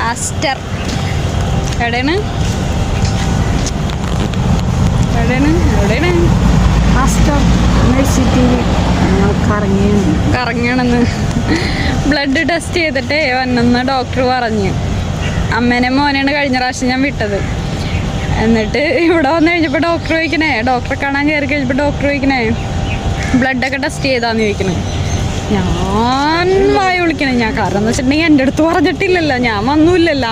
Aster എവിടെയാണ് Aster കറങ്ങണമെന്ന് blood test ചെയ്തിട്ടേ വന്നെന്ന് ഡോക്ടർ പറഞ്ഞു. അമ്മേനെ മോനെയാണ് കഴിഞ്ഞ പ്രാവശ്യം ഞാൻ വിട്ടത്. എന്നിട്ട് ഇവിടെ വന്നു കഴിഞ്ഞപ്പോൾ ഡോക്ടർ ചോദിക്കണേ, ഡോക്ടറെ കാണാൻ കയറി കഴിഞ്ഞപ്പോൾ ഡോക്ടർ ചോദിക്കണേ ബ്ലഡൊക്കെ ടെസ്റ്റ് ചെയ്താന്ന് ചോദിക്കണേ. ഞാൻ വായ വിളിക്കണേ. ഞാൻ കാരണം എന്ന് വെച്ചിട്ടുണ്ടെങ്കിൽ എൻ്റെ അടുത്ത് പറഞ്ഞിട്ടില്ലല്ലോ, ഞാൻ വന്നൂല്ലല്ലോ.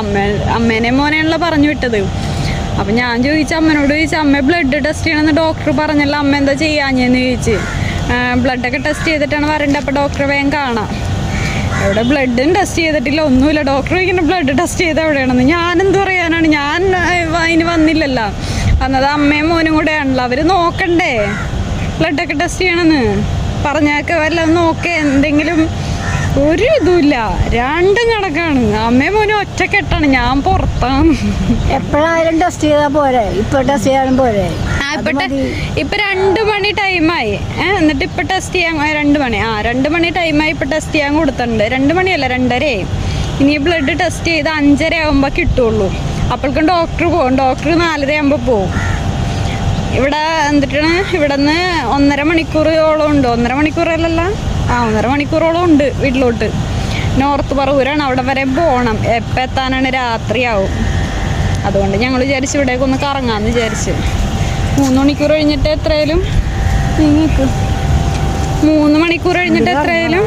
അമ്മേനെ മോനെയാണല്ലോ പറഞ്ഞു വിട്ടത്. അപ്പം ഞാൻ അമ്മേനോട് ചോദിച്ചു, അമ്മ ബ്ലഡ് ടെസ്റ്റ് ചെയ്യണമെന്ന് ഡോക്ടർ പറഞ്ഞല്ലോ, അമ്മ എന്താ ചെയ്യാഞ്ഞെന്ന് ചോദിച്ച്. ബ്ലഡൊക്കെ ടെസ്റ്റ് ചെയ്തിട്ടാണ് വരേണ്ടത്, അപ്പോൾ ഡോക്ടറെ വേഗം കാണാം. എവിടെ ബ്ലഡും ടെസ്റ്റ് ചെയ്തിട്ടില്ല, ഒന്നുമില്ല. ഡോക്ടർ ചോദിക്കുന്നത് ബ്ലഡ് ടെസ്റ്റ് ചെയ്ത് എവിടെയാണെന്ന്. ഞാനെന്ത് പറയാനാണ്, ഞാൻ അതിന് വന്നില്ലല്ലോ. വന്നത് അമ്മയും മോനും കൂടെ ആണല്ലോ, അവർ നോക്കണ്ടേ ബ്ലഡൊക്കെ ടെസ്റ്റ് ചെയ്യണമെന്ന്. പറഞ്ഞാൽ വല്ലതും നോക്കേ, എന്തെങ്കിലും ഒരു ഇതുമില്ല. രണ്ടും കണക്കാണ്. അമ്മയും മോനും ഒറ്റക്കെട്ടാണ്, ഞാൻ പുറത്താണ്. എപ്പോഴായാലും ടെസ്റ്റ് ചെയ്താൽ പോരെ, ഇപ്പൊ ടെസ്റ്റ് ചെയ്യാനും പോരെ. ഇപ്പൊ 2 മണി ടൈമായി. എന്നിട്ട് ഇപ്പൊ ടെസ്റ്റ് ചെയ്യാൻ 2 മണി 2 മണി ടൈമായി. ഇപ്പൊ ടെസ്റ്റ് ചെയ്യാൻ കൊടുത്തിട്ടുണ്ട്. 2 മണിയല്ല 2:30. ഇനി ബ്ലഡ് ടെസ്റ്റ് ചെയ്ത് 5:30 ആകുമ്പോ കിട്ടുള്ളൂ. അപ്പോഴേക്കും ഡോക്ടർ പോകും. ഡോക്ടർ 4:30 ആകുമ്പോ പോകും. ഇവിടെ എന്നിട്ടാണ് ഇവിടെ നിന്ന് 1.5 മണിക്കൂറോളം ഉണ്ട്. 1.5 മണിക്കൂറല്ലല്ല, 1.5 മണിക്കൂറോളം ഉണ്ട് വീട്ടിലോട്ട്. നോർത്ത് പറവൂരാണ്, അവിടെ വരെ പോകണം. എപ്പോൾ എത്താനാണ്? രാത്രിയാവും. അതുകൊണ്ട് ഞങ്ങൾ വിചാരിച്ചു ഇവിടേക്ക് ഒന്ന് കറങ്ങാമെന്ന് വിചാരിച്ച്. 3 മണിക്കൂർ കഴിഞ്ഞിട്ട് എത്രയായാലും 3 മണിക്കൂർ കഴിഞ്ഞിട്ട് എത്രയായാലും